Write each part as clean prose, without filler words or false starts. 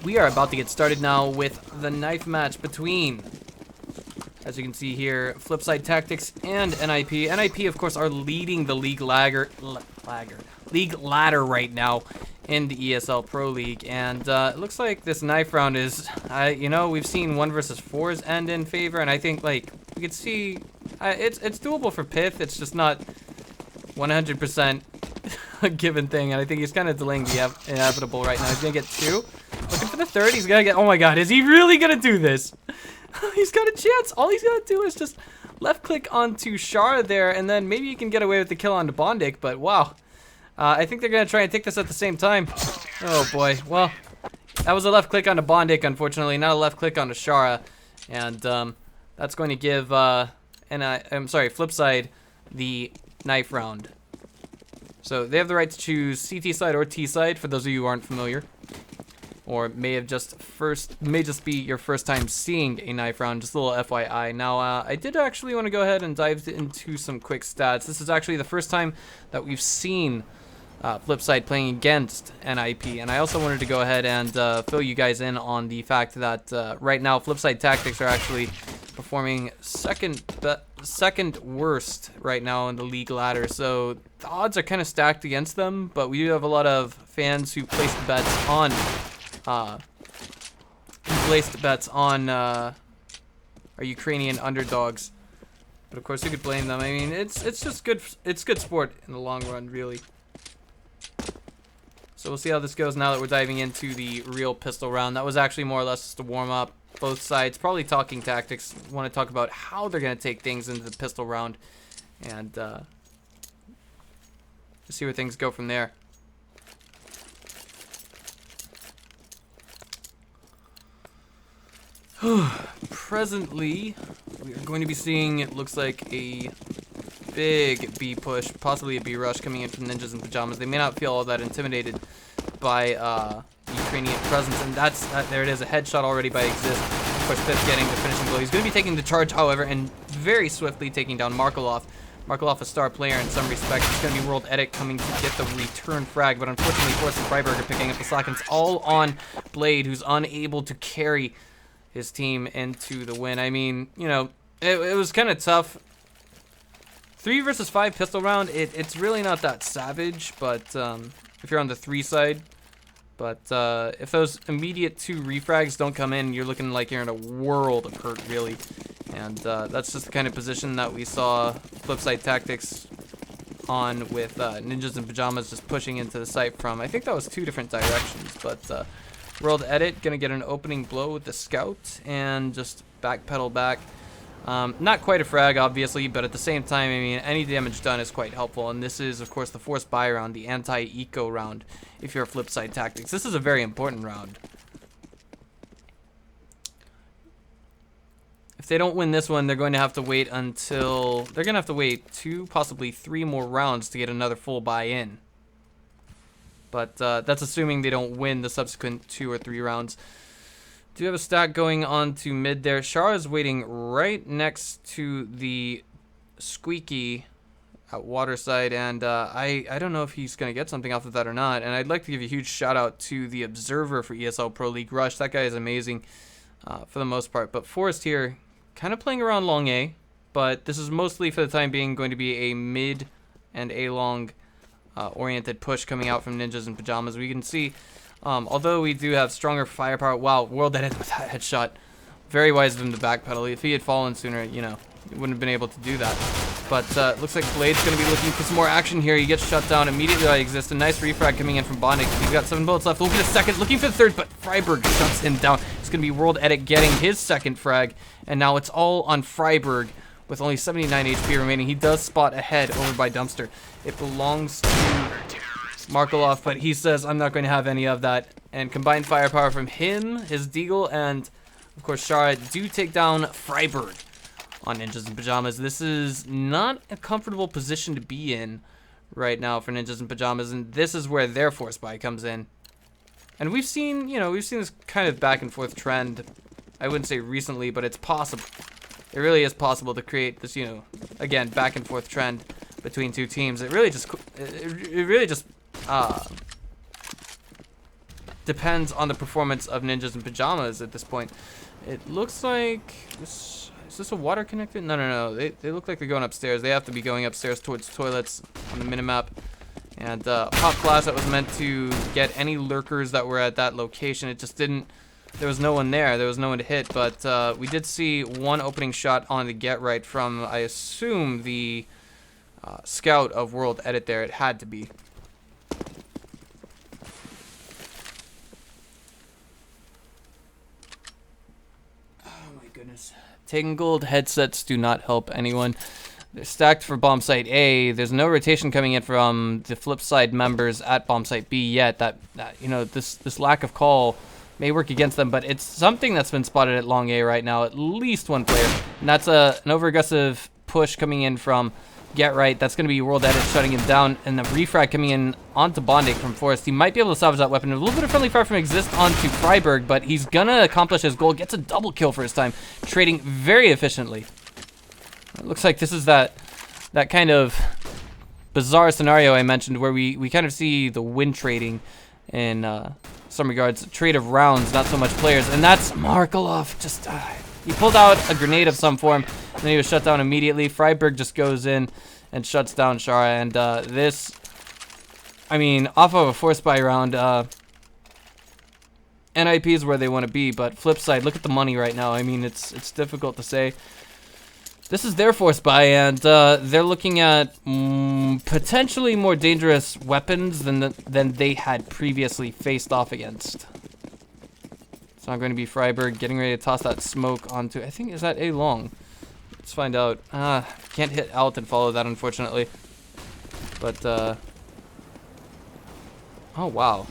We are about to get started now with the knife match between, as you can see here, Flipside Tactics and NiP. NiP, of course, are leading the league ladder right now in the ESL Pro League, and it looks like this knife round is, you know, we've seen 1 versus 4s end in favor, and I think like we could see it's doable for Pith. It's just not 100% a given thing, and I think he's kind of delaying the inevitable right now. He's gonna get 2. Looking for the 3rd. He's gonna get. Oh my God, is he really gonna do this? He's got a chance. All he's gotta do is just left click onto Shara there, and then maybe he can get away with the kill onto Bondik. But wow, I think they're gonna try and take this at the same time. Oh boy. Well, that was a left click onto Bondik, unfortunately, not a left click onto Shara, and that's going to give I'm sorry, Flipside the knife round. So they have the right to choose CT side or T side for those of you who aren't familiar, or may just be your first time seeing a knife round. Just a little FYI. Now, I did actually want to go ahead and dive into some quick stats. This is actually the first time that we've seen Flipside playing against NiP, and I also wanted to go ahead and fill you guys in on the fact that right now Flipside Tactics are actually performing second worst right now in the league ladder. So the odds are kind of stacked against them, but we do have a lot of fans who placed bets on our Ukrainian underdogs. But of course, you could blame them. I mean, it's just good. It's good sport in the long run, really. So we'll see how this goes now that we're diving into the real pistol round. That was actually more or less just a warm up. Both sides probably talking tactics. Want to talk about how they're going to take things into the pistol round, and see where things go from there. Presently, we are going to be seeing, it looks like, a big B push, possibly a B rush coming in from Ninjas in Pajamas. They may not feel all that intimidated by the Ukrainian presence, and there it is, a headshot already by Exist. Of course, Pith getting the finishing blow. He's going to be taking the charge, however, and very swiftly taking down Markelov. Markelov, a star player in some respects. It's going to be World Edit coming to get the return frag, but unfortunately, Force and Freiberger picking up the slack, and it's all on Blade, who's unable to carry his team into the win. I mean, you know, it was kind of tough. 3 versus 5 pistol round, it's really not that savage, but if you're on the 3 side. But if those immediate 2 refrags don't come in, you're looking like you're in a world of hurt, really. And that's just the kind of position that we saw Flipside Tactics on with Ninjas in Pajamas just pushing into the site from, I think that was 2 different directions. But World Edit gonna get an opening blow with the Scout and just backpedal back. Not quite a frag, obviously, but at the same time, I mean, any damage done is quite helpful. And this is, of course, the forced buy round, the anti-eco round, if you're a Flipside Tactics. This is a very important round. If they don't win this one, they're going to have to wait until... They're going to have to wait 2, possibly 3 more rounds to get another full buy-in. But that's assuming they don't win the subsequent 2 or 3 rounds. Do have a stack going on to mid there. Shara is waiting right next to the Squeaky at Waterside, and I don't know if he's going to get something off of that or not. And I'd like to give a huge shout out to the Observer for ESL Pro League Rush. That guy is amazing for the most part. But Forrest here, kind of playing around long A, but this is mostly for the time being going to be a mid and A long oriented push coming out from Ninjas in Pajamas. We can see, although we do have stronger firepower. Wow, World Edit with that headshot. Very wise of him to backpedal. If he had fallen sooner, you know, he wouldn't have been able to do that. But looks like Blade's going to be looking for some more action here. He gets shut down immediately by Exist. A nice refrag coming in from Bondik. He's got 7 bullets left. Looking at the 2nd, looking for the 3rd, but Freiberg shuts him down. It's going to be World Edit getting his 2nd frag, and now it's all on Freiberg with only 79 HP remaining. He does spot ahead over by Dumpster. It belongs to Markelov, but he says, I'm not going to have any of that. And combined firepower from him, his Deagle, and of course Shara do take down Freiberg on Ninjas in Pajamas. This is not a comfortable position to be in right now for Ninjas in Pajamas, and this is where their force buy comes in. And we've seen, you know, we've seen this kind of back and forth trend. I wouldn't say recently, but it's possible. It really is possible to create this, you know, again, back and forth trend between 2 teams. It really just depends on the performance of Ninjas in Pajamas at this point. It looks like this. Is this a water connector? No, no, no. They look like they're going upstairs. They have to be going upstairs towards toilets on the minimap. And pop glass that was meant to get any lurkers that were at that location. It just didn't. There was no one there. There was no one to hit. But we did see one opening shot on the get right from, I assume, the scout of World Edit there. It had to be. Oh my goodness. Taking gold headsets do not help anyone. They're stacked for bomb site A. There's no rotation coming in from the Flipside members at bomb site B yet. That you know, this lack of call may work against them, but it's something that's been spotted at long A right now. At least one player, and that's an over-aggressive push coming in from Get Right. That's going to be World Edit shutting him down, and the refrag coming in onto Bondic from Forest. He might be able to salvage that weapon. A little bit of friendly fire from Exist onto Freiberg, but he's gonna accomplish his goal. Gets a double kill for his time, trading very efficiently. It looks like this is that kind of bizarre scenario I mentioned where we kind of see the win trading in some regards. Trade of rounds, not so much players. And that's Markelov. Just, he pulled out a grenade of some form, and then he was shut down immediately. Freiberg just goes in and shuts down Shara. And this, I mean, off of a force buy round, NiP is where they want to be, but Flipside, look at the money right now. I mean, it's difficult to say. This is their force buy, and they're looking at potentially more dangerous weapons than they had previously faced off against. It's not going to be Freiberg getting ready to toss that smoke onto, I think, is that A long? Let's find out. Can't hit out and follow that, unfortunately. But, oh, wow.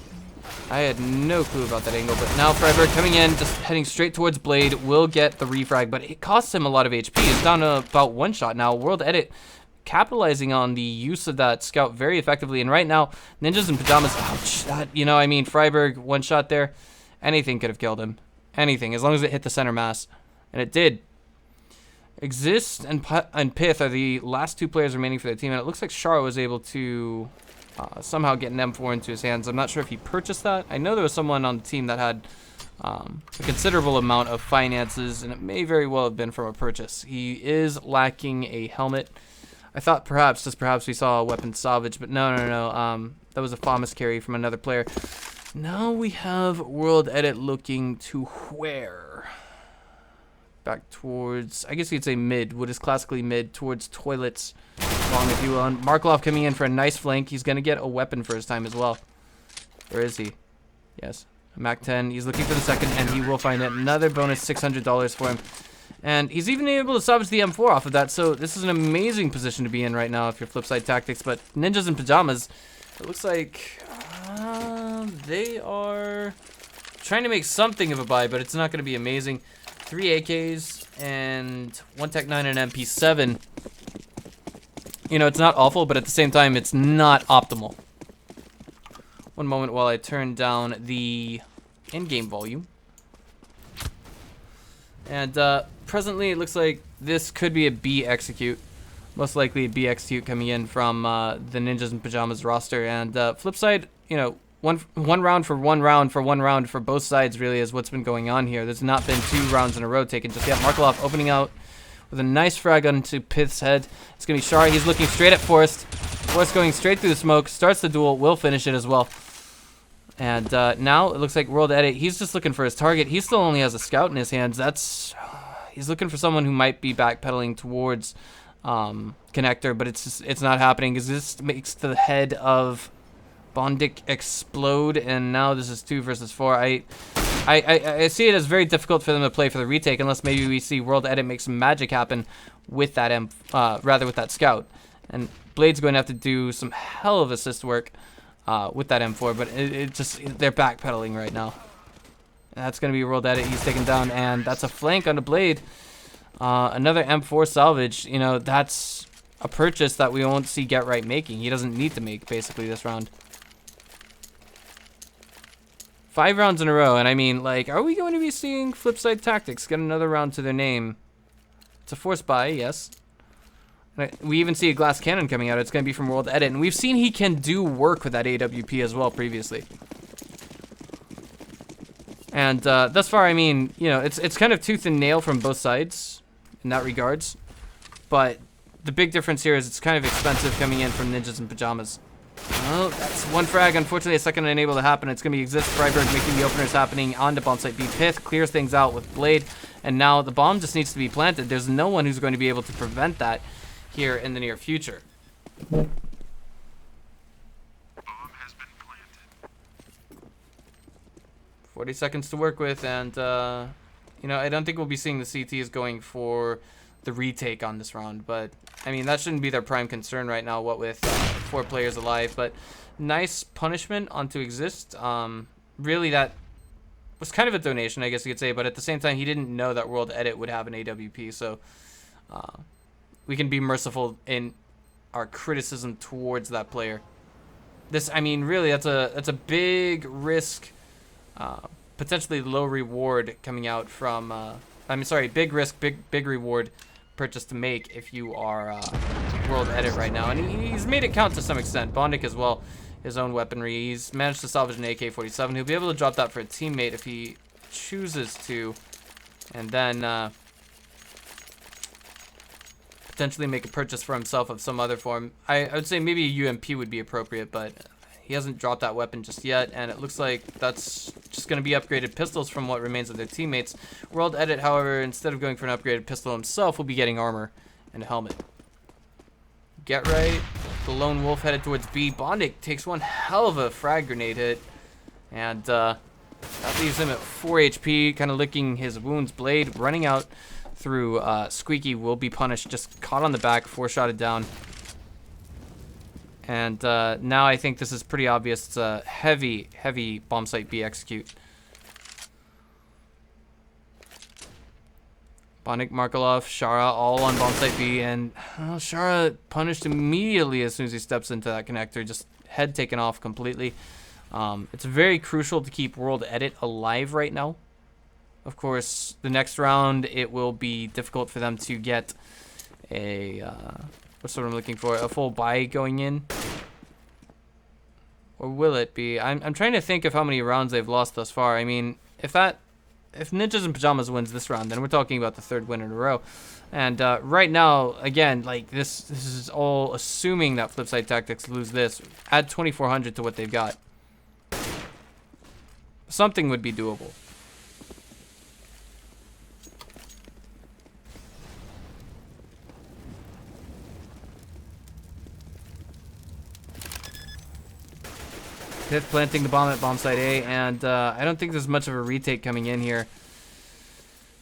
I had no clue about that angle, but now Freiberg coming in, just heading straight towards Blade, will get the refrag, but it costs him a lot of HP. He's down to about one shot now. World Edit capitalizing on the use of that scout very effectively, and right now, Ninjas in Pajamas, ouch, that, you know, I mean, Freiberg, one shot there, anything could have killed him. Anything, as long as it hit the center mass, and it did. Exist and Pith are the last two players remaining for their team, and it looks like Shara was able to somehow get an M4 into his hands. I'm not sure if he purchased that. I know there was someone on the team that had a considerable amount of finances, and it may very well have been from a purchase. He is lacking a helmet. I thought perhaps, just perhaps, we saw a weapon salvage, but no. That was a FAMAS carry from another player. Now we have World Edit looking to where? Back towards, I guess you'd say mid, what is classically mid, towards toilets. Along with you on Markelov coming in for a nice flank. He's gonna get a weapon for his time as well. Where is he? Yes, a MAC-10. He's looking for the second, and he will find it. Another bonus $600 for him, and he's even able to salvage the M4 off of that. So this is an amazing position to be in right now if you're Flipside Tactics. But Ninjas in Pajamas, it looks like they are trying to make something of a buy, but it's not going to be amazing. 3 AKs and 1 Tech 9 and MP7. You know, it's not awful, but at the same time, it's not optimal. One moment while I turn down the in-game volume. And presently, it looks like this could be a B execute. Most likely a B execute coming in from the Ninjas in Pajamas roster. And Flipside, you know, one round for one round for one round for both sides really is what's been going on here. There's not been 2 rounds in a row taken just yet. Markelov opening out with a nice frag onto Pith's head. It's going to be Shara. He's looking straight at Forrest. Forrest going straight through the smoke. Starts the duel. Will finish it as well. And now it looks like World Edit. He's just looking for his target. He still only has a scout in his hands. He's looking for someone who might be backpedaling towards Connector, but it's not happening because this makes the head of Bondic explode, and now this is 2 versus 4. I see it as very difficult for them to play for the retake unless maybe we see World Edit make some magic happen with that with that scout. And Blade's going to have to do some hell of assist work with that M4, but they're backpedaling right now. And that's going to be World Edit. He's taken down, and that's a flank on the Blade. Another M4 salvage. You know, that's a purchase that we won't see Get Right making. He doesn't need to make basically this round. 5 rounds in a row, and I mean, like, are we going to be seeing Flipside Tactics get another round to their name? It's a force buy, yes. We even see a glass cannon coming out. It's going to be from World Edit, and we've seen he can do work with that AWP as well previously. And thus far, I mean, you know, it's kind of tooth and nail from both sides in that regards. But the big difference here is it's kind of expensive coming in from Ninjas in Pajamas. Oh, that's one frag. Unfortunately, a second unable to happen. It's going to be Exist, Freiburg making the openers happening onto bomb site B. Pith clears things out with Blade. And now the bomb just needs to be planted. There's no one who's going to be able to prevent that here in the near future. 40 seconds to work with, and you know, I don't think we'll be seeing the CTs going for the retake on this round, but I mean, that shouldn't be their prime concern right now, what with 4 players alive. But nice punishment onto Exist. Really, that was kind of a donation, I guess you could say, but at the same time, he didn't know that World Edit would have an AWP, so we can be merciful in our criticism towards that player. This, I mean, really, that's a big risk, potentially low reward coming out from, I mean, sorry, big risk, big reward purchase to make if you are World Edit right now. And he's made it count to some extent. Bondic as well, his own weaponry. He's managed to salvage an AK-47. He'll be able to drop that for a teammate if he chooses to. And then potentially make a purchase for himself of some other form. I would say maybe a UMP would be appropriate, but he hasn't dropped that weapon just yet, and it looks like that's just going to be upgraded pistols from what remains of their teammates. World Edit, however, instead of going for an upgraded pistol himself, will be getting armor and a helmet. Get right. The Lone Wolf headed towards B. Bondic takes one hell of a frag grenade hit, and that leaves him at 4 HP, kind of licking his wounds. Blade running out through Squeaky will be punished, just caught on the back, 4-shotted down. And now I think this is pretty obvious. It's a heavy bomb site B execute. Bondic, Markelov, Shara all on bomb site B, and Shara punished immediately as soon as he steps into that connector, just head taken off completely. It's very crucial to keep World Edit alive right now. Of course, the next round it will be difficult for them to get a what's what I'm looking for? A full buy going in, or will it be? I'm trying to think of how many rounds they've lost thus far. I mean, if Ninjas in Pajamas wins this round, then we're talking about the 3rd win in a row. And right now, again, like this is all assuming that Flipside Tactics lose this. Add 2,400 to what they've got. Something would be doable. Pith planting the bomb at bomb site A, and I don't think there's much of a retake coming in here.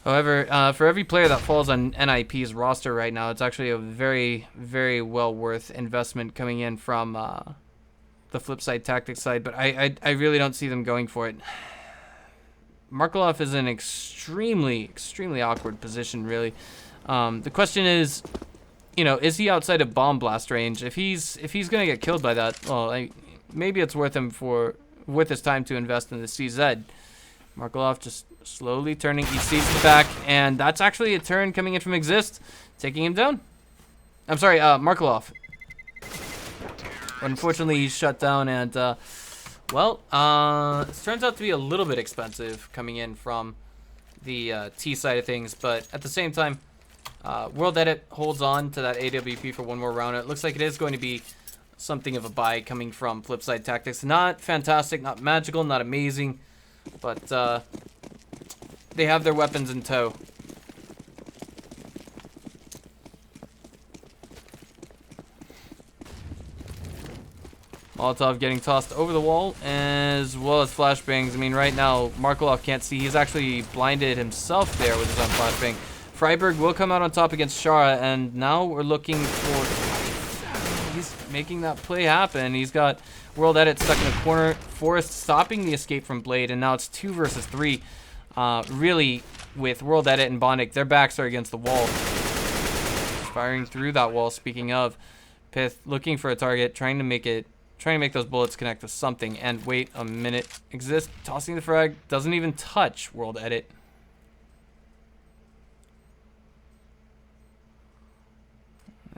However, for every player that falls on NiP's roster right now, it's actually a very, very well worth investment coming in from the Flipside Tactics side, but I really don't see them going for it. Markelov is in an extremely awkward position, really. The question is, you know, is he outside of bomb blast range? If he's gonna get killed by that, well, maybe it's worth his time to invest in the CZ. Markelov just slowly turning. He sees the back, and that's actually a turn coming in from Exist, taking him down. I'm sorry, Markelov. Unfortunately, he's shut down, and well, this turns out to be a little bit expensive coming in from the T side of things, but at the same time, World Edit holds on to that AWP for one more round. It looks like it is going to be something of a buy coming from Flipside Tactics. Not fantastic, not magical, not amazing, but they have their weapons in tow. Molotov getting tossed over the wall, as well as flashbangs. I mean, right now, Markelov can't see. He's actually blinded himself there with his own flashbang. Freiburg will come out on top against Shara, and now we're looking for... He's making that play happen. He's got World Edit stuck in a corner. Forrest stopping the escape from Blade, and now it's 2 versus 3. Really, with World Edit and Bondic, their backs are against the wall. Firing through that wall, speaking of. Pith looking for a target, trying to make those bullets connect to something. And wait a minute. Exist, tossing the frag, doesn't even touch World Edit.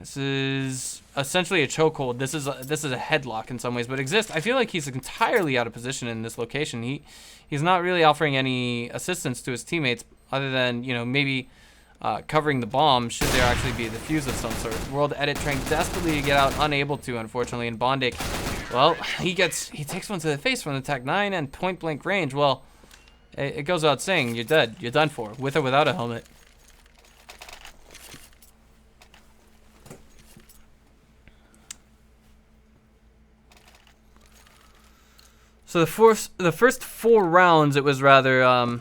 This is essentially a chokehold. This is a headlock in some ways, but I feel like he's entirely out of position in this location. He's not really offering any assistance to his teammates other than, you know, maybe covering the bomb should there actually be a defuse of some sort. World Edit trying desperately to get out, unable to, unfortunately, and Bondic, well, he takes one to the face from the Tech 9 and point blank range. Well, it goes without saying, you're dead. You're done for, with or without a helmet. So the first 4 rounds, it was rather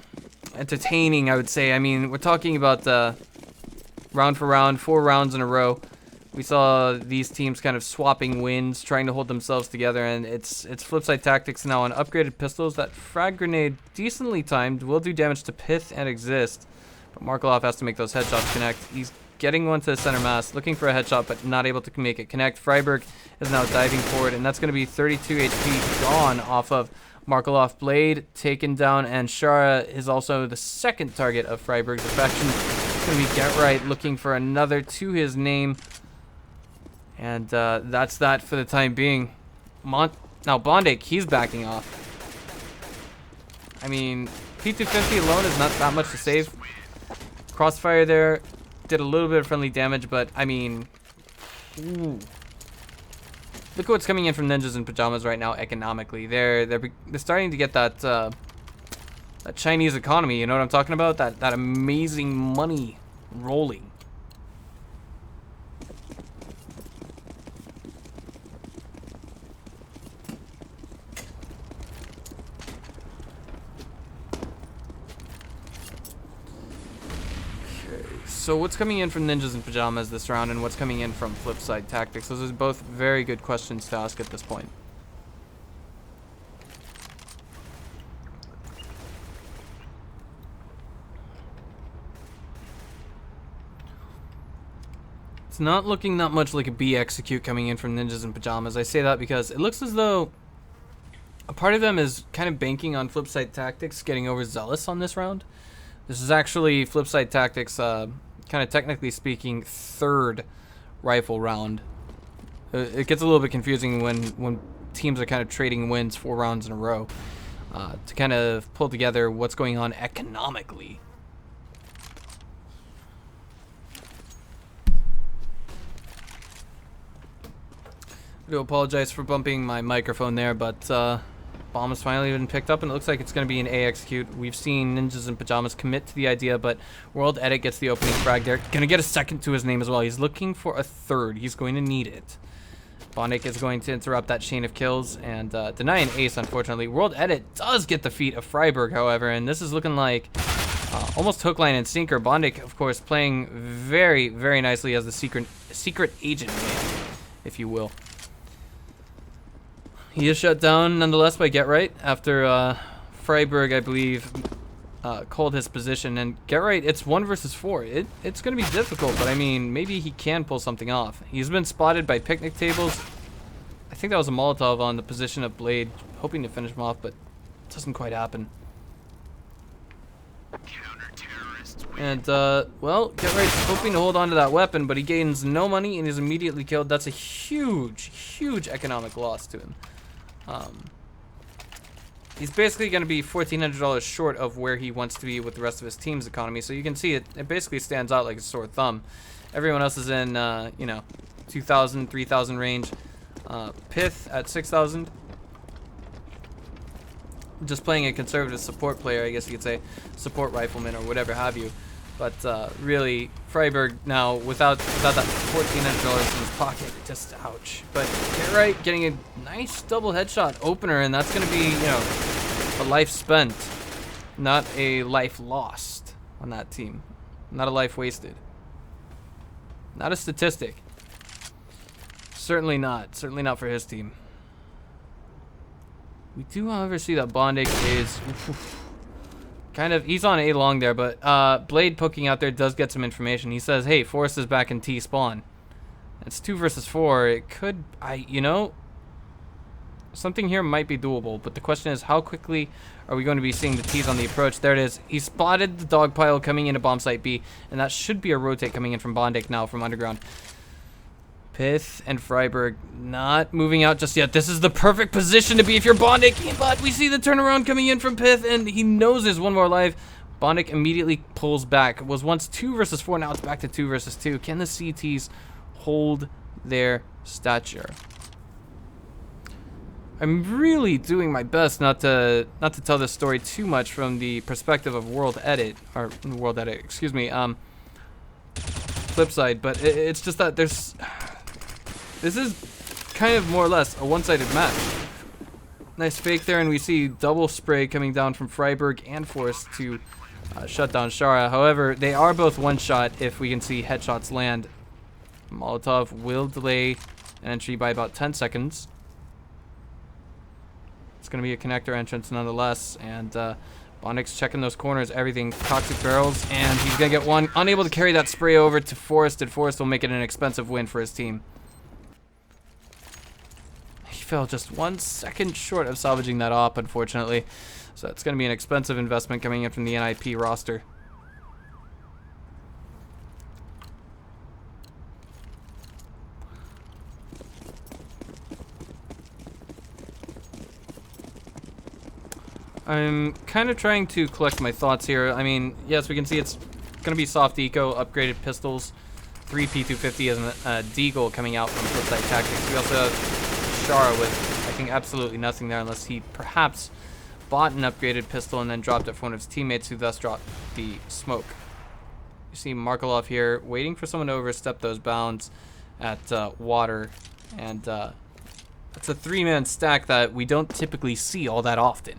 entertaining, I would say. I mean, we're talking about round for round, 4 rounds in a row. We saw these teams kind of swapping wins, trying to hold themselves together, and it's Flipside tactics now on upgraded pistols. That frag grenade, decently timed, will do damage to Pith and Exist, but Markelov has to make those headshots connect. He's getting one to the center mass, looking for a headshot, but not able to make it connect. Freiburg is now diving forward, and that's going to be 32 HP gone off of Markelov. Blade taken down, and Shara is also the second target of Freiburg's affection. It's going to be Get Right looking for another to his name. And that's that for the time being. Now Bondic, he's backing off. I mean, P250 alone is not that much to save. Crossfire there did a little bit of friendly damage, but I mean, ooh. Look at what's coming in from Ninjas in Pajamas right now economically. They're starting to get that that Chinese economy, you know what I'm talking about? That amazing money rolling. So what's coming in from Ninjas in Pajamas this round, and what's coming in from Flipside Tactics? Those are both very good questions to ask at this point. It's not looking that much like a B execute coming in from Ninjas in Pajamas. I say that because it looks as though a part of them is kind of banking on Flipside Tactics getting overzealous on this round. This is actually Flipside Tactics, kind of technically speaking, 3rd rifle round. It gets a little bit confusing when teams are kind of trading wins 4 rounds in a row to kind of pull together what's going on economically. I do apologize for bumping my microphone there, but bomb has finally been picked up, and it looks like it's going to be an A execute. We've seen Ninjas in Pajamas commit to the idea, but World Edit gets the opening frag there. Going to get a second to his name as well. He's looking for a 3rd. He's going to need it. Bondic is going to interrupt that chain of kills and deny an ace, unfortunately. World Edit does get the feat of Freiburg, however, and this is looking like almost hook, line, and sinker. Bondic, of course, playing very, very nicely as the secret agent man, if you will. He is shut down, nonetheless, by Get Right after Freiburg, I believe, called his position. And Get Right, it's 1 versus 4. It's going to be difficult, but I mean, maybe he can pull something off. He's been spotted by picnic tables. I think that was a Molotov on the position of Blade, hoping to finish him off, but it doesn't quite happen. And, well, Get Right's hoping to hold on to that weapon, but he gains no money and is immediately killed. That's a huge, huge economic loss to him. He's basically going to be $1,400 short of where he wants to be with the rest of his team's economy. So you can see it basically stands out like a sore thumb. Everyone else is in, you know, 2,000, 3,000 range. Pith at 6,000. Just playing a conservative support player, I guess you could say. Support rifleman or whatever have you. But really, Freiburg now, without that $1,400 in his pocket, just ouch. But Get Right getting a nice double headshot opener, and that's going to be, you know, a life spent, not a life lost on that team. Not a life wasted. Not a statistic. Certainly not. Certainly not for his team. We do, however, see that Bondic is... kind of, he's on A long there, but Blade poking out there does get some information. He says, hey, Forrest is back in T spawn. It's 2 versus 4. It could, you know, something here might be doable, but the question is, how quickly are we going to be seeing the T's on the approach? There it is. He spotted the dog pile coming into bomb site B, and that should be a rotate coming in from Bondic now from underground. Pith and Freiburg not moving out just yet. This is the perfect position to be if you're Bondic, but we see the turnaround coming in from Pith, and he knows there's one more life. Bondic immediately pulls back. It was once 2 versus 4, now it's back to 2 versus 2. Can the CTs hold their stature? I'm really doing my best not to tell this story too much from the perspective of Flipside, but it's just that this is kind of more or less a one-sided match. Nice fake there, and we see double spray coming down from Freiburg and Force to shut down Shara. However, they are both one-shot if we can see headshots land. Molotov will delay an entry by about 10 seconds. It's going to be a connector entrance nonetheless, and Bondic's checking those corners, everything, toxic barrels, and he's going to get one. Unable to carry that spray over to Forrest, and Forrest will make it an expensive win for his team. He fell just 1 second short of salvaging that op, unfortunately. So it's going to be an expensive investment coming in from the NiP roster. I'm kind of trying to collect my thoughts here. I mean, yes, we can see it's going to be soft eco, upgraded pistols, 3 P250 as a deagle coming out from Flipside Tactics. We also have Shara with, I think, absolutely nothing there unless he perhaps bought an upgraded pistol and then dropped it for one of his teammates who thus dropped the smoke. You see Markelov here waiting for someone to overstep those bounds at water, and it's a 3-man stack that we don't typically see all that often.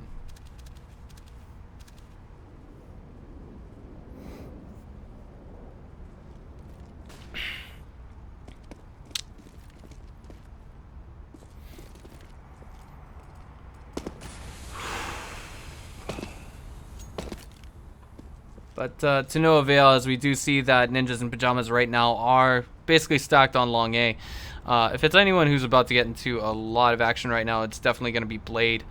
But to no avail, as we do see that Ninjas in Pajamas right now are basically stacked on long A. If it's anyone who's about to get into a lot of action right now, it's definitely going to be Blade.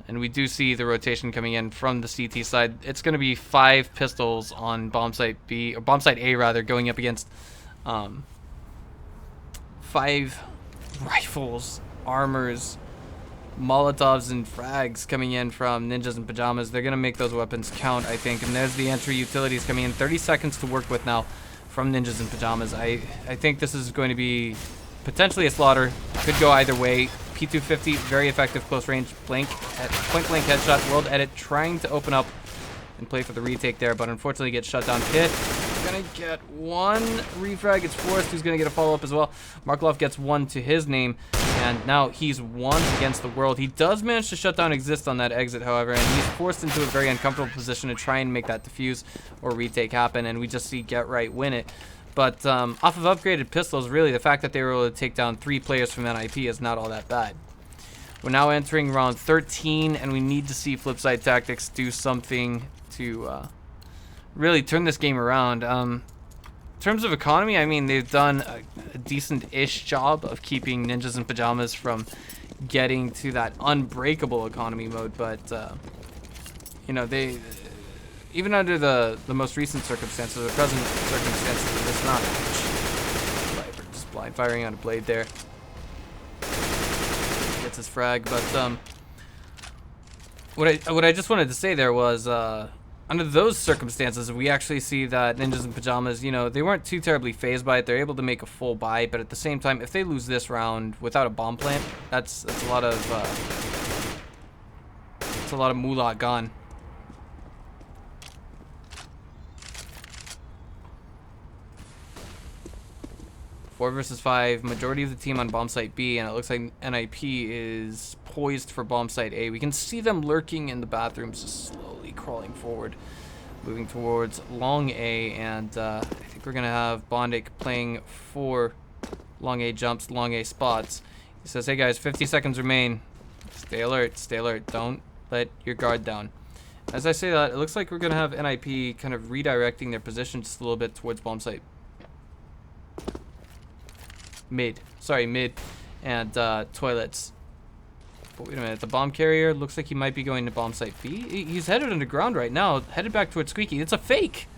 And we do see the rotation coming in from the CT side. It's going to be 5 pistols on bomb site B, or bomb site A rather, going up against 5 rifles, armors, Molotovs and frags coming in from Ninjas in Pajamas. They're going to make those weapons count, I think. And there's the entry utilities coming in. 30 seconds to work with now from Ninjas in Pajamas. I think this is going to be potentially a slaughter. Could go either way. P250, very effective close range point blank headshot. World Edit trying to open up and play for the retake there, but unfortunately gets shut down. Pit gonna get one refrag. It's Forrest who's gonna get a follow-up as well. Markelov gets one to his name, and now he's 1 against the world. He does manage to shut down Exist on that exit, however, and he's forced into a very uncomfortable position to try and make that defuse or retake happen, and we just see Get Right win it. But off of upgraded pistols, really, the fact that they were able to take down 3 players from NiP is not all that bad. We're now entering round 13, and we need to see Flipside Tactics do something to really turn this game around. In terms of economy, I mean, they've done a decent-ish job of keeping Ninjas in Pajamas from getting to that unbreakable economy mode, but, you know, they... Even under the most recent circumstances, the present circumstances, it's not much. Just blind firing on a Blade there. Gets his frag, but what I just wanted to say there was under those circumstances, we actually see that Ninjas in Pajamas, you know, they weren't too terribly phased by it. They're able to make a full buy, but at the same time, if they lose this round without a bomb plant, that's a lot of moolah gone. 4 versus 5, majority of the team on bomb site B, and it looks like NiP is poised for bomb site A. We can see them lurking in the bathrooms, just slowly crawling forward, moving towards long A, and I think we're going to have Bondic playing 4 long A jumps, long A spots. He says, hey guys, 50 seconds remain. Stay alert, don't let your guard down. As I say that, it looks like we're going to have NiP kind of redirecting their position just a little bit towards bomb site mid, and toilets. But wait a minute, the bomb carrier looks like he might be going to bomb site B. He's headed underground right now, headed back towards Squeaky. It's a fake.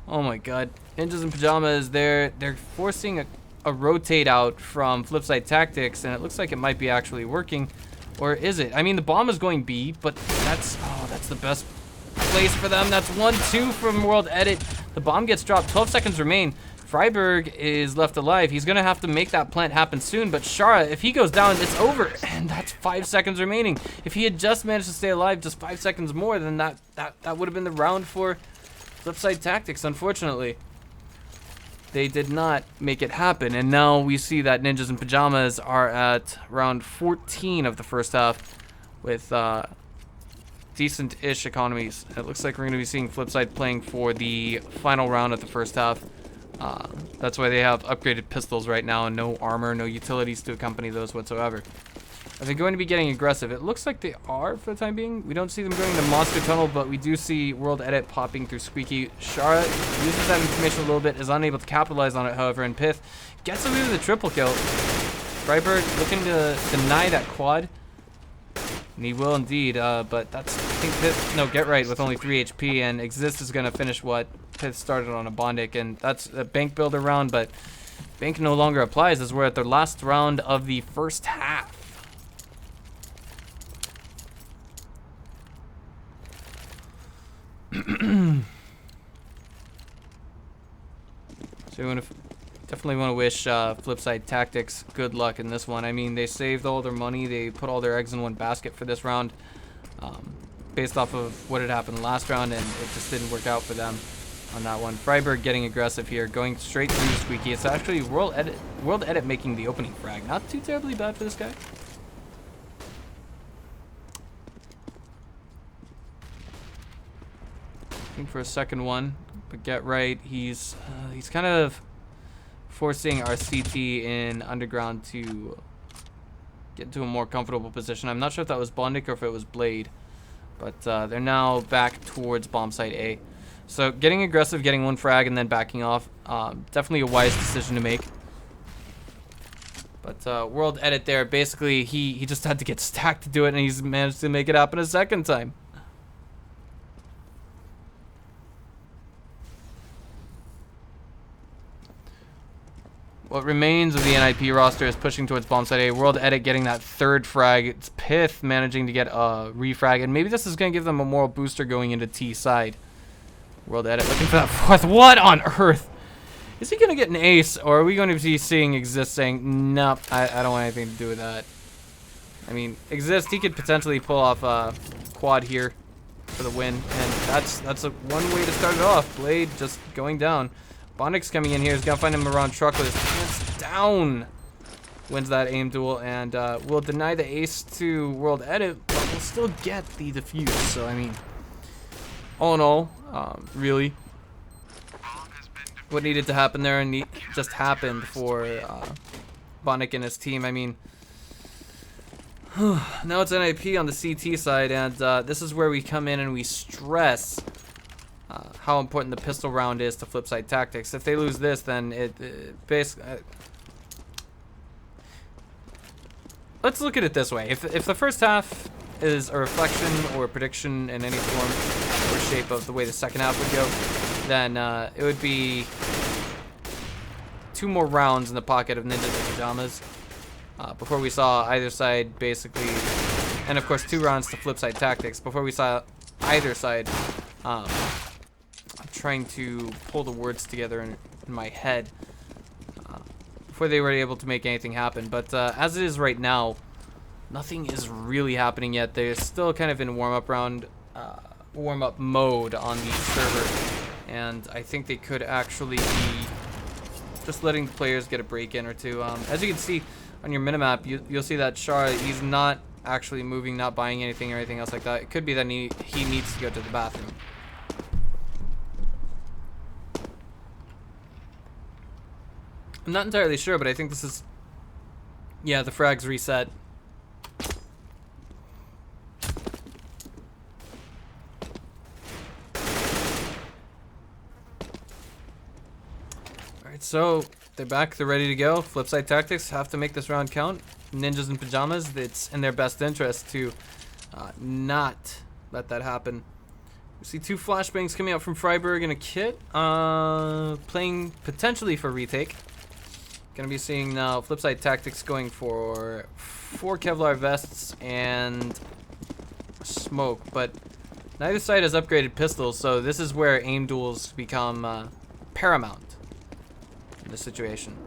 Oh my god. Ninjas in Pajamas, they're forcing a rotate out from Flipside Tactics, and it looks like it might be actually working. Or is it? I mean, the bomb is going B, but that's the best place for them. That's 1-2 from World Edit. The bomb gets dropped. 12 seconds remain. Freiburg is left alive. He's going to have to make that plant happen soon, but Shara, if he goes down, it's over. And that's 5 seconds remaining. If he had just managed to stay alive just 5 seconds more, then that would have been the round for Flipside Tactics, unfortunately. They did not make it happen, and now we see that Ninjas in Pajamas are at round 14 of the first half with decent-ish economies. It looks like we're going to be seeing Flipside playing for the final round of the first half. That's why they have upgraded pistols right now and no armor, no utilities to accompany those whatsoever. Are they going to be getting aggressive? It looks like they are for the time being. We don't see them going to Monster Tunnel, but we do see World Edit popping through Squeaky. Shara uses that information a little bit, is unable to capitalize on it, however, and Pith gets away with a triple kill. Freiburg looking to deny that quad. And he will indeed, but that's, I think Pith, no, Get Right with only 3 HP, and Exist is going to finish what Pith started on a Bondic, and that's a bank builder round, but bank no longer applies as we're at the last round of the first half. So we definitely want to wish Flipside Tactics good luck in this one. I mean, they saved all their money. They put all their eggs in one basket for this round based off of what had happened last round, and it just didn't work out for them on that one. Freiburg getting aggressive here, going straight through Squeaky. It's actually World Edit making the opening frag. Not too terribly bad for this guy. Looking for a second one, but Get Right, he's kind of forcing our CT in underground to get into a more comfortable position. I'm not sure if that was Bondic or if it was Blade, but they're now back towards bomb site A. So getting aggressive, getting one frag, and then backing off, definitely a wise decision to make. But World Edit there, basically he just had to get stacked to do it, and he's managed to make it happen a second time. What remains of the NiP roster is pushing towards bomb site A. World Edit getting that third frag. It's Pith managing to get a refrag, and maybe this is going to give them a moral booster going into T side. World Edit looking for that fourth. What on earth? Is he going to get an ace, or are we going to be seeing Exist saying, nope, I don't want anything to do with that? I mean, Exist, he could potentially pull off a quad here for the win, and that's one way to start it off. Blade just going down. Bondic's coming in here. He's going to find him around truck with his pants down. Wins that aim duel, and will deny the ace to World Edit, but will still get the defuse. So, I mean, all in all, really, what needed to happen there and just happened for Bondic and his team. I mean, now it's NiP on the CT side, and this is where we come in and we stress how important the pistol round is to Flipside Tactics. If they lose this, then it basically... let's look at it this way. If the first half is a reflection or a prediction in any form or shape of the way the second half would go, then it would be 2 more rounds in the pocket of Ninjas in Pajamas before we saw either side basically, and of course 2 rounds to Flipside Tactics before we saw either side. I'm trying to pull the words together in my head before they were able to make anything happen. But as it is right now, nothing is really happening yet. They're still kind of in warm-up mode on the server, and I think they could actually be just letting the players get a break in or two. As you can see on your minimap, you'll see that Shara, he's not actually moving, not buying anything or anything else like that. It could be that he needs to go to the bathroom. I'm not entirely sure, but I think this is... yeah, the frag's reset. Alright, so they're back, they're ready to go. Flipside Tactics have to make this round count. Ninjas in Pajamas, it's in their best interest to not let that happen. We see 2 flashbangs coming out from Freiburg in a kit, playing potentially for retake. Gonna be seeing now Flipside Tactics going for 4 Kevlar vests and smoke, but neither side has upgraded pistols, so this is where aim duels become paramount in this situation.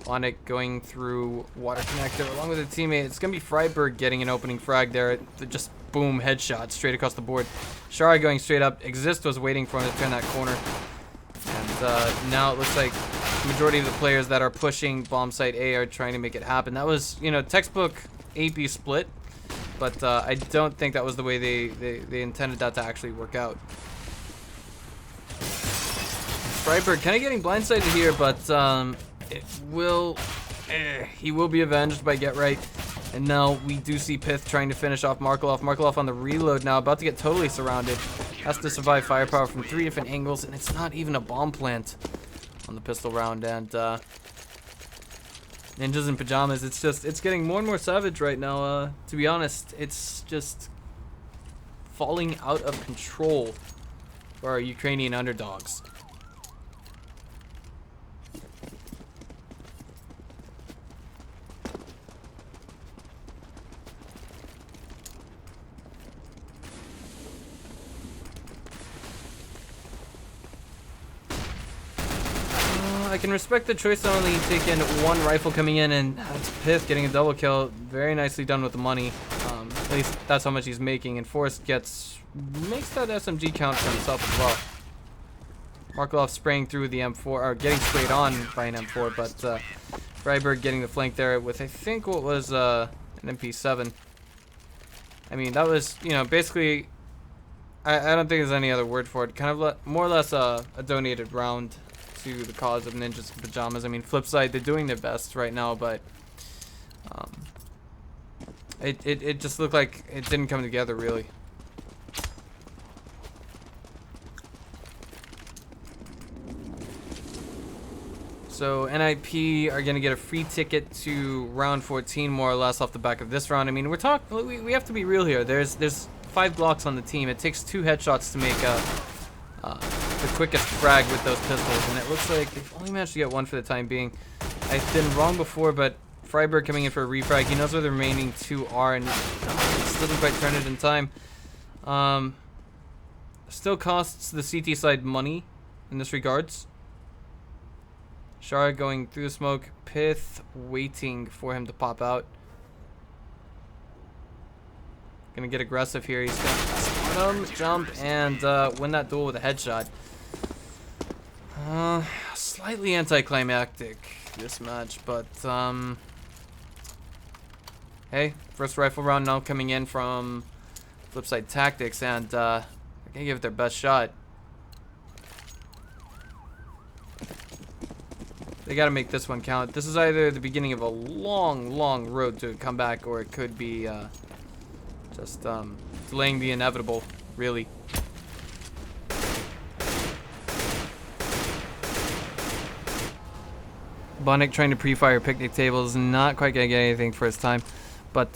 Onic going through water connector along with a teammate. It's gonna be Freiberg getting an opening frag there. Just boom, headshot straight across the board. Shara going straight up. Exist was waiting for him to turn that corner. And now it looks like the majority of the players that are pushing bomb site A are trying to make it happen. That was, you know, textbook AP split, but I don't think that was the way they intended that to actually work out. Freiberg kind of getting blindsided here, but it will, he will be avenged by Get Right. And now we do see Pith trying to finish off Markelov. Markelov on the reload now, about to get totally surrounded. Has to survive firepower from 3 different angles, and it's not even a bomb plant on the pistol round. And Ninjas in Pajamas, it's getting more and more savage right now. To be honest, it's just falling out of control for our Ukrainian underdogs. I can respect the choice to only take in 1 rifle coming in, and that's Pith getting a double kill. Very nicely done with the money. At least that's how much he's making, and Forrest makes that SMG count for himself as well. Markelov spraying through the M4, or getting sprayed on by an M4, but Freiberg getting the flank there with, I think, what was an MP7. I mean, that was, you know, basically, I don't think there's any other word for it. Kind of more or less a donated round to the cause of Ninjas in Pajamas. I mean, Flipside, they're doing their best right now, but it just looked like it didn't come together really. So NiP are gonna get a free ticket to round 14 more or less off the back of this round. I mean, we have to be real here. There's 5 blocks on the team. It takes 2 headshots to make the quickest frag with those pistols, and it looks like they've only managed to get 1 for the time being. I've been wrong before, but Freiberg coming in for a refrag. He knows where the remaining 2 are, and just doesn't quite turn it in time. Still costs the CT side money in this regards. Shara going through the smoke. Pith waiting for him to pop out. Gonna get aggressive here. He's gonna spot him, jump, and win that duel with a headshot. Slightly anticlimactic this match, but hey, first rifle round now coming in from Flipside Tactics, and they're gonna give it their best shot. They gotta make this one count. This is either the beginning of a long road to a comeback, or it could be just delaying the inevitable, really. Bonnick trying to pre-fire picnic tables, not quite gonna get anything for his time. But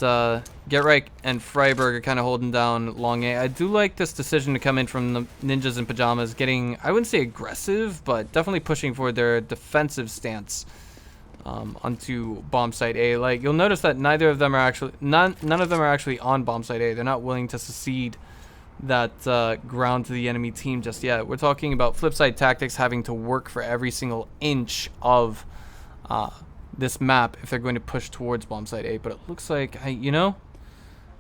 Get Right and Freiberg are kind of holding down long A. I do like this decision to come in from the Ninjas in Pajamas, getting, I wouldn't say aggressive, but definitely pushing for their defensive stance onto bomb site A. Like, you'll notice that none of them are actually on bomb site A. They're not willing to secede that ground to the enemy team just yet. We're talking about Flipside Tactics having to work for every single inch of this map if they're going to push towards bomb site A. But it looks like, you know,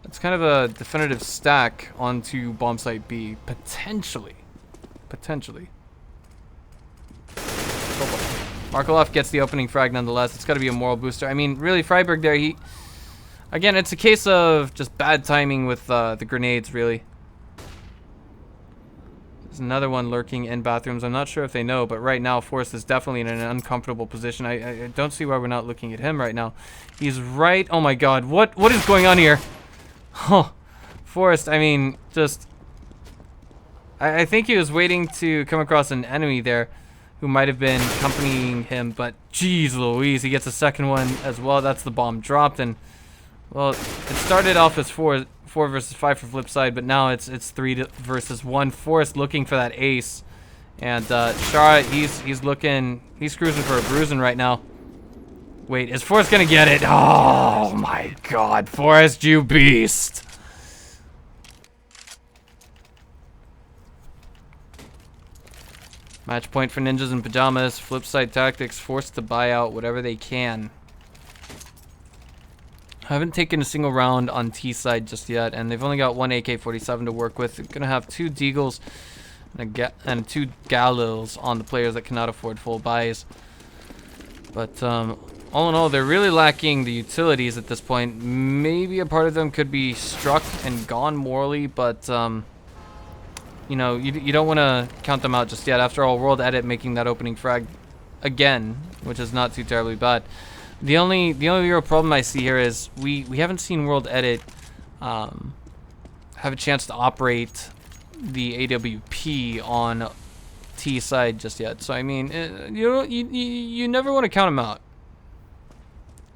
it's kind of a definitive stack onto bomb site B, potentially. Markelov gets the opening frag nonetheless. It's got to be a moral booster. I mean, really, Freiberg there, again, it's a case of just bad timing with the grenades, really. There's another one lurking in bathrooms. I'm not sure if they know, but right now Forrest is definitely in an uncomfortable position. I don't see why we're not looking at him right now. He's right. Oh my god, what is going on here? Oh, Forrest, I mean, just I think he was waiting to come across an enemy there who might have been accompanying him, but geez Louise, he gets a second one as well. That's the bomb dropped, and well, it started off as 4 versus 5 for Flipside, but now it's 3 versus 1. Forrest looking for that ace, and Shara, he's cruising for a bruising right now. Wait, is Forrest gonna get it? Oh my god, Forrest, you beast! Match point for Ninjas in Pajamas. Flipside Tactics forced to buy out whatever they can. I haven't taken a single round on T side just yet, and they've only got one AK-47 to work with. They're gonna have 2 Deagles and 2 Galils on the players that cannot afford full buys. But all in all, they're really lacking the utilities at this point. Maybe a part of them could be struck and gone morally, but you know, you don't want to count them out just yet. After all, World Edit making that opening frag again, which is not too terribly bad. The only real problem I see here is we haven't seen World Edit have a chance to operate the AWP on T side just yet. So I mean, you never want to count them out,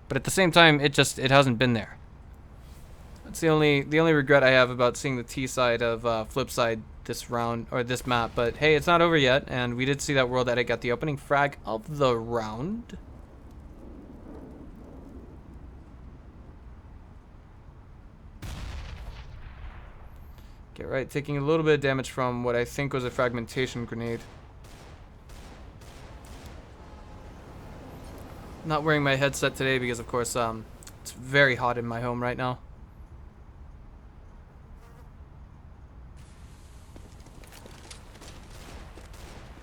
but at the same time, it hasn't been there. That's the only regret I have about seeing the T side of Flipside this round or this map. But hey, it's not over yet, and we did see that World Edit got the opening frag of the round. Get right, taking a little bit of damage from what I think was a fragmentation grenade. Not wearing my headset today because, of course, it's very hot in my home right now.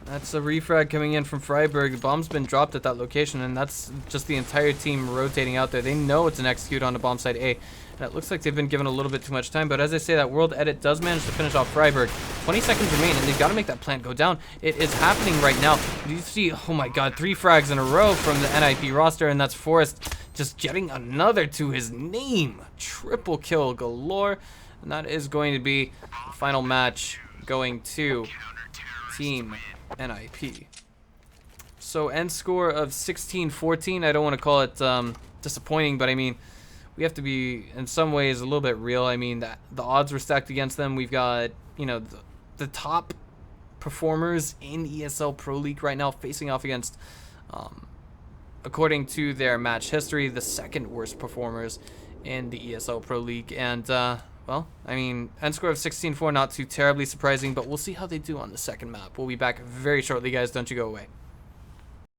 That's a refrag coming in from Freiburg. The bomb's been dropped at that location, and that's just the entire team rotating out there. They know it's an execute on the bomb site A, and it looks like they've been given a little bit too much time. But as I say, that World Edit does manage to finish off Freiburg. 20 seconds remain, and they've got to make that plant go down. It is happening right now. You see, oh my god, 3 frags in a row from the NiP roster, and that's Forrest just getting another to his name. Triple kill galore, and that is going to be the final match going to Team NiP. So end score of 16-14. I don't want to call it disappointing, but I mean, we have to be in some ways a little bit real. I mean, that the odds were stacked against them. We've got, you know, the top performers in ESL Pro League right now facing off against, according to their match history, the second worst performers in the ESL Pro League. And well, I mean, end score of 16-4, not too terribly surprising, but we'll see how they do on the second map. We'll be back very shortly, guys. Don't you go away.